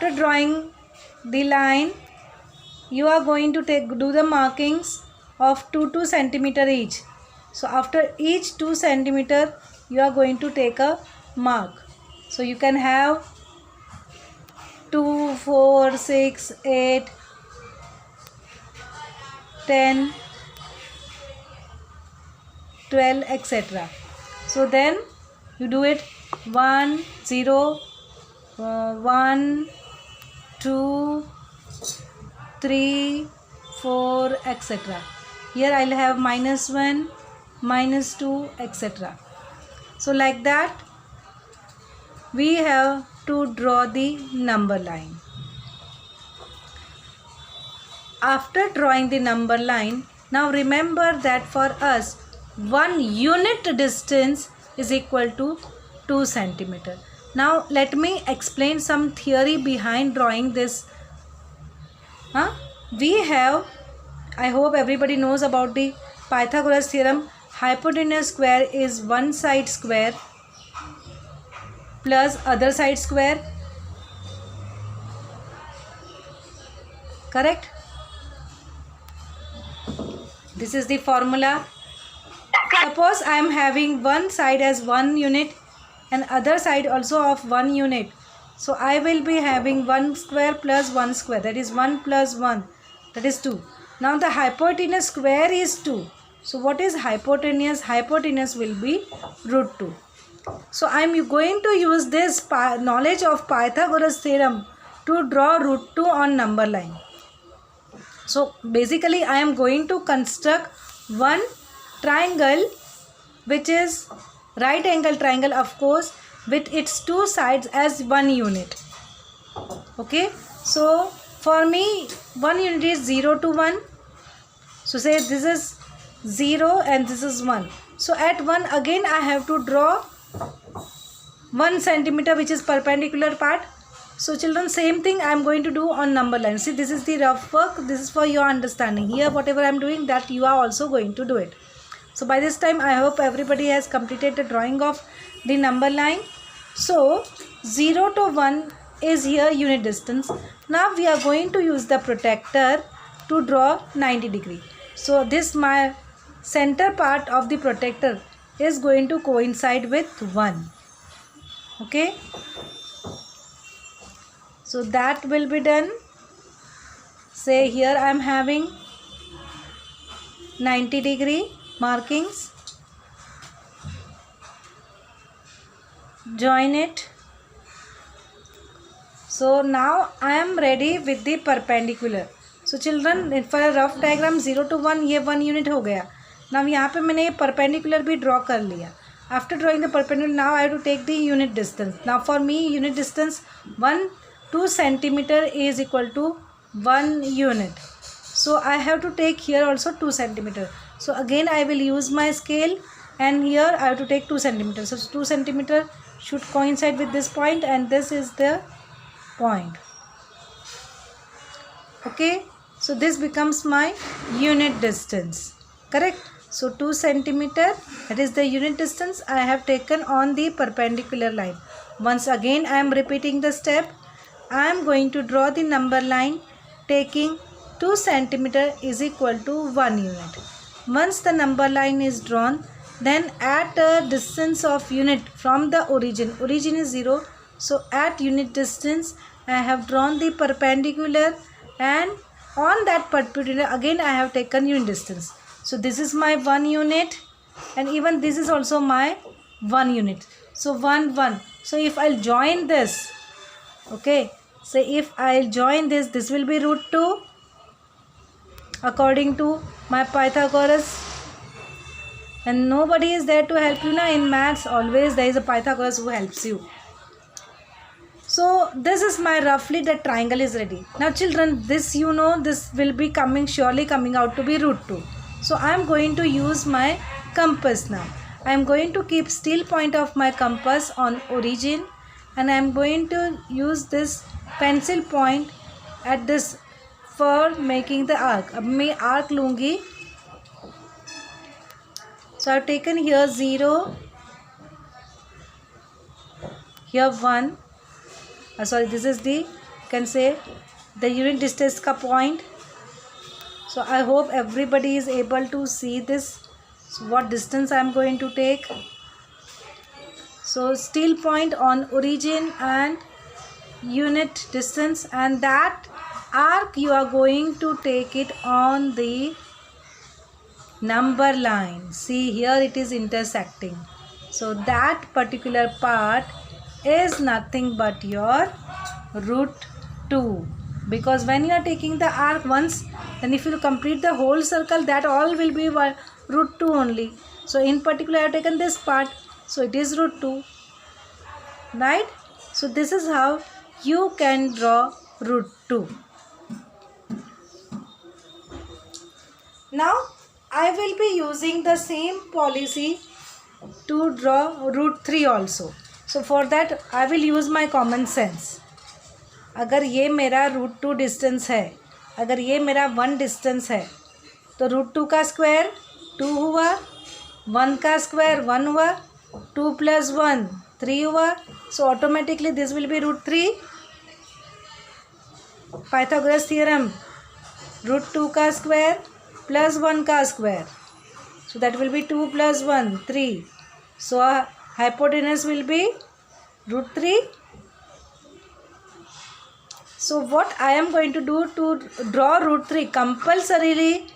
after drawing the line, you are going to do the markings of 2 centimeter each. So after each 2 centimeter, you are going to take a mark. So you can have 2, 4, 6, 8, 10, 12, etc. So then you do it 1, 0, 1, 2, 3, 4, etc. Here I'll have -1, -2, etc. So like that we have to draw the number line. After drawing the number line, now remember that for us 1 unit distance is equal to 2 centimeter. Now let me explain some theory behind drawing this. We have, I hope everybody knows about the Pythagoras theorem. Hypotenuse square is one side square plus other side square. Correct? This is the formula. Suppose I am having one side as 1 unit and other side also of 1 unit. So I will be having 1 square plus 1 square, that is 1 plus 1, that is 2. Now the hypotenuse square is 2. So what is hypotenuse? Hypotenuse will be √2. So I am going to use this knowledge of Pythagoras theorem to draw √2 on number line. So basically I am going to construct one triangle which is right angle triangle, of course, with its 2 sides as 1 unit. Okay, so for me 1 unit is 0 to 1. So say this is 0 and this is 1. So at 1 again I have to draw 1 centimeter which is perpendicular part. So children, same thing I am going to do on number line. See, this is the rough work. This is for your understanding. Here whatever I am doing, that you are also going to do it. So by this time I hope everybody has completed the drawing of the number line. So 0 to 1 is here unit distance. Now we are going to use the protractor to draw 90 degree. So this my center part of the protractor is going to coincide with 1. Okay. So that will be done. Say here I am having 90 degree markings. Join it. So now I am ready with the perpendicular. So children, for a rough diagram 0 to 1 ये 1 unit हो गया. Now यहाँ पे मैंने perpendicular भी draw कर लिया. After drawing the perpendicular, now I have to take the unit distance. Now for me unit distance 2 centimeter is equal to 1 unit. So I have to take here also 2 centimeter. So again I will use my scale and here I have to take 2 centimeter. So 2 centimeter should coincide with this point and this is the point. Okay. So this becomes my unit distance. Correct. So 2 centimeter, that is the unit distance I have taken on the perpendicular line. Once again I am repeating the step. I am going to draw the number line taking 2 centimeter is equal to 1 unit. Once the number line is drawn, then at a distance of unit from the origin is 0. So at unit distance I have drawn the perpendicular and on that perpendicular again I have taken unit distance. So this is my 1 unit and even this is also my 1 unit. So 1, 1. So if I'll join this, okay, so if I'll join this, this will be √2 according to my Pythagoras. And nobody is there to help you now in maths. Always there is a Pythagoras who helps you. So this is my roughly the triangle is ready. Now children, this you know this will be surely coming out to be √2. So I am going to use my compass now. I am going to keep still point of my compass on origin and I am going to use this pencil point at this for making the arc. अब मैं arc लूँगी. So I have taken here 0, here 1. Sorry, this is the can say the unit distance ka point. So I hope everybody is able to see this. So what distance I am going to take. So still point on origin and unit distance, and that arc you are going to take it on the number line. See, here it is intersecting. So that particular part is nothing but your root 2, because when you are taking the arc once, then if you complete the whole circle, that all will be root 2 only. So in particular I have taken this part, so it is root 2, right? So this is how you can draw root 2. Now I will be using the same policy to draw root 3 also. So for that I will use my common sense. अगर ये मेरा root 2 distance है, अगर ये मेरा 1 distance है, तो root 2 का स्क्वायर 2 हुआ, 1 का स्क्वायर 1 हुआ, 2 + 1 3 हुआ. So automatically this will be root 3. Pythagoras theorem, root 2 का स्क्वायर प्लस 1 का square, so that will be 2 + 1 3. So hypotenuse will be root 3. So what I am going to do to draw root 3, compulsorily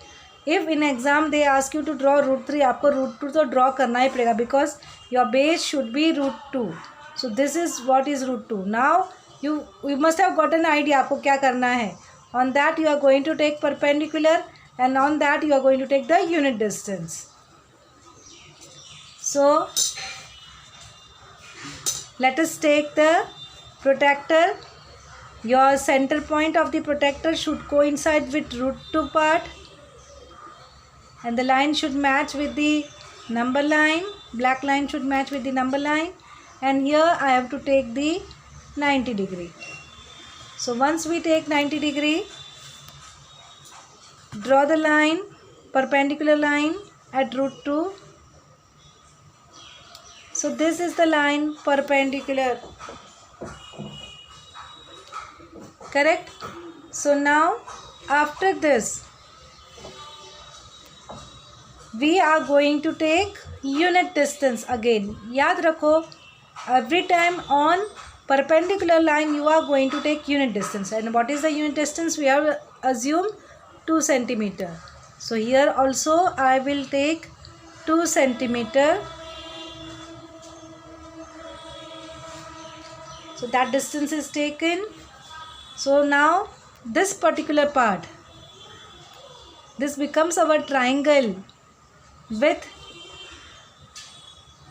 if in exam they ask you to draw root 3, आपको root 2 तो draw करना ही पड़ेगा, because your base should be root 2. So this is what is root 2. Now you must have got an idea आपको क्या करना है. On that you are going to take perpendicular, and on that you are going to take the unit distance. So let us take the protractor. Your center point of the protractor should coincide with root 2 part, and the line should match with the number line. Black line should match with the number line, and here I have to take the 90 degree. So once we take 90 degree, draw the line, perpendicular line at root 2. So this is the line perpendicular, correct? So now after this we are going to take unit distance again. याद रखो, every time on perpendicular line you are going to take unit distance. And what is the unit distance? We have assumed 2 centimeter. So here also I will take 2 centimeter. So that distance is taken. So now this particular part, this becomes our triangle with,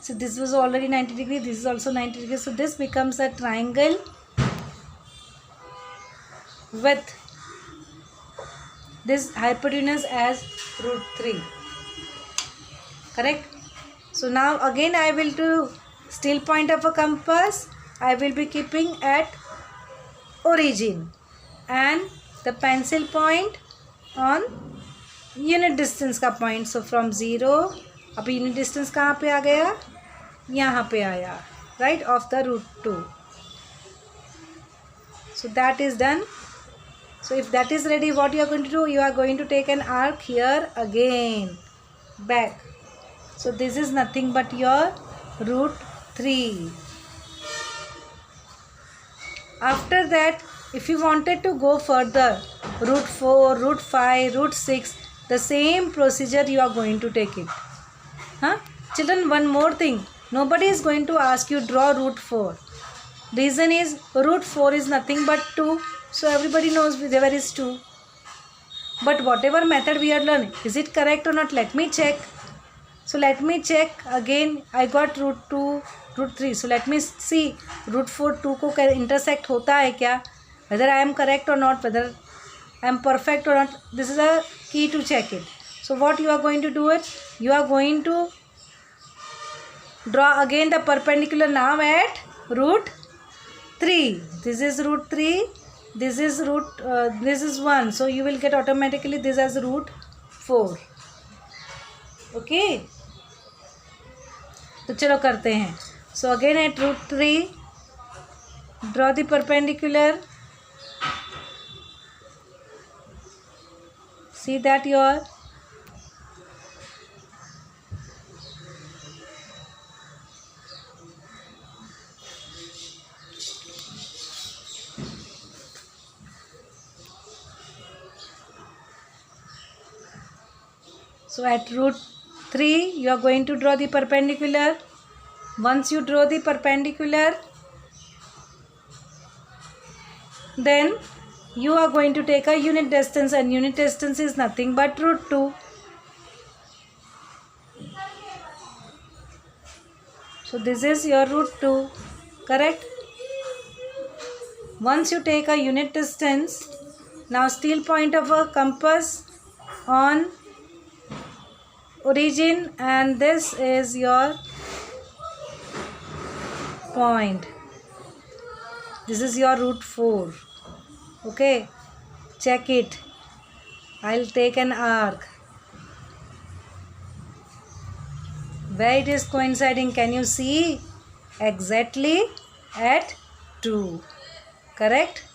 so this was already 90 degree, this is also 90 degree. So this becomes a triangle with this hypotenuse as root 3, correct? So now again I will do still point of a compass. I will be keeping at origin and the pencil point on unit distance का point. So from 0, अब unit distance कहाँ पे आ गया? यहाँ पे आया, right, of the root 2. So that is done. So if that is ready, what you are going to do? You are going to take an arc here again, back. So this is nothing but your root 3. After that, if you wanted to go further, root 4, root 5, root 6, the same procedure you are going to take it. Huh? Children, one more thing. Nobody is going to ask you draw root 4. Reason is root 4 is nothing but 2. So everybody knows there is 2. But whatever method we are learning, is it correct or not? Let me check. So let me check again. I got root 2, root 3. So let me see root 4 2 को intersect होता है क्या? Whether I am correct or not, whether I am perfect or not. This is a key to check it. So what you are going to do it? You are going to draw again the perpendicular now at root 3. This is root 3. This is this is 1. So you will get automatically this as root 4. Okay. तो चलो करते हैं. So again at root 3, draw the perpendicular See that your so at root 3 you are going to draw the perpendicular. Once you draw the perpendicular, then you are going to take a unit distance, and unit distance is nothing but root 2. So this is your root 2, correct? Once you take a unit distance, now steal point of a compass on origin, and this is your point. This is your root 4. Okay, check it. I'll take an arc. Where it is coinciding, can you see? Exactly at 2. Correct?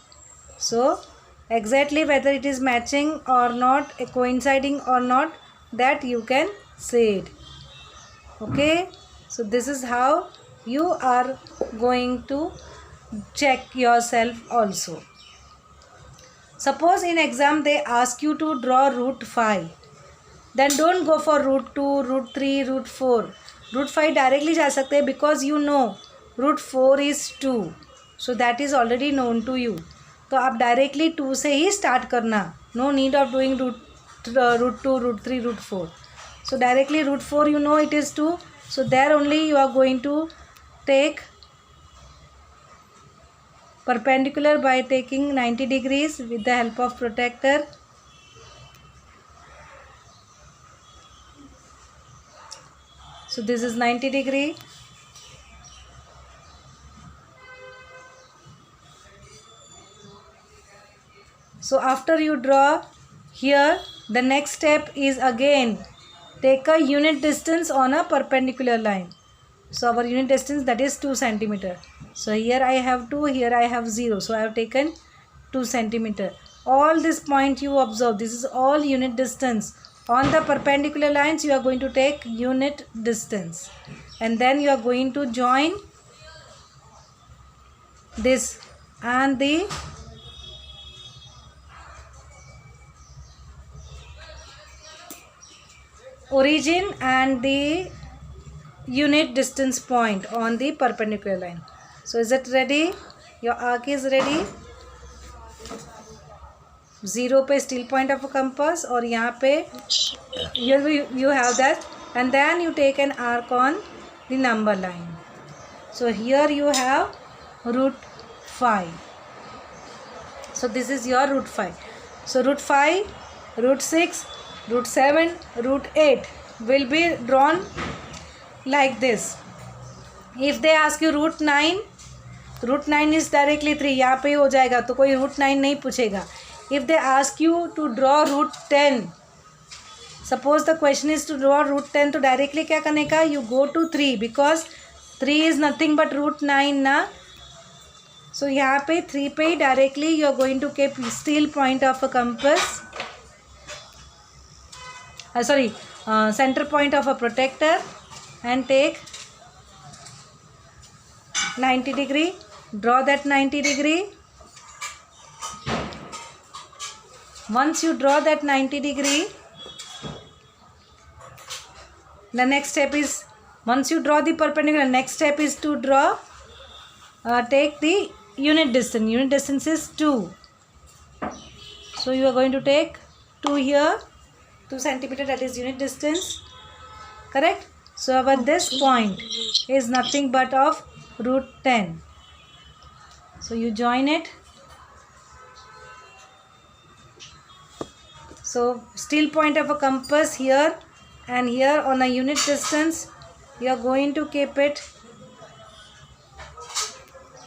So, exactly whether it is matching or not, coinciding or not, that you can say it. Okay? So, this is how you are going to check yourself also. Suppose in exam they ask you to draw root 5. Then don't go for root 2, root 3, root 4. Root 5 directly जा सकते हैं because you know root 4 is 2. So that is already known to you. तो आप directly 2 से ही start करना. No need of doing root 2, root 3, root 4. So directly root 4 you know it is 2. So there only you are going to take perpendicular by taking 90 degrees with the help of protractor. So this is 90 degree. So after you draw here, the next step is again take a unit distance on a perpendicular line. So our unit distance, that is 2 centimeter. So here I have 2, here I have 0. So I have taken 2 centimeter. All this point you observe, this is all unit distance. On the perpendicular lines you are going to take unit distance, and then you are going to join this and the origin and the unit distance point on the perpendicular line. So is it ready? Your arc is ready. 0 पे steel point of compass और यहाँ पे you have that, and then you take an arc on the number line. So here you have root 5. So this is your root 5. So root 5, root 6, root 7, root 8 will be drawn like this. If they ask you root 9, root 9 is directly 3. यहाँ पे हो जाएगा, तो कोई root 9 नहीं पूछेगा. If they ask you to draw root 10, suppose the question is to draw root 10, तो directly क्या करने का? You go to 3 because 3 is nothing but root 9 ना. So यहाँ पे 3 पे ही directly you are going to keep steal point of a compass. Center point of a protractor and take 90 degree. Draw that 90 degree. Once you draw that 90 degree, the next step is, once you draw the perpendicular, next step is to draw, take the unit distance. Unit distance is 2. So you are going to take 2 here, 2 centimeter, that is unit distance. Correct? So our this point is nothing but of root 10. So you join it. So steal point of a compass here and here on a unit distance, you are going to keep it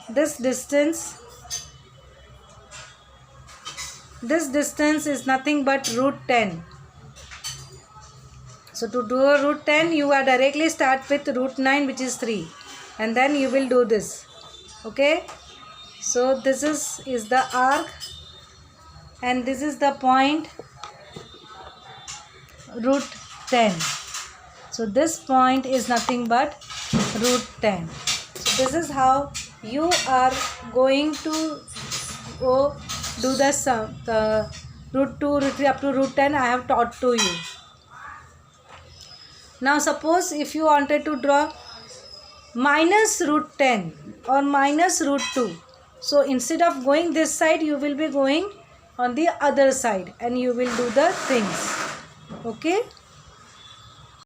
this distance. This distance is nothing but root 10. So to do a root 10, you are directly start with root 9, which is 3, and then you will do this. Okay. So this is the arc, and this is the point. root 10. So this point is nothing but root 10. So this is how you are going to go do the sum, the root 2, root 3 up to root 10 I have taught to you. Now suppose if you wanted to draw minus root 10 or minus root 2. So instead of going this side, you will be going on the other side and you will do the things. Okay.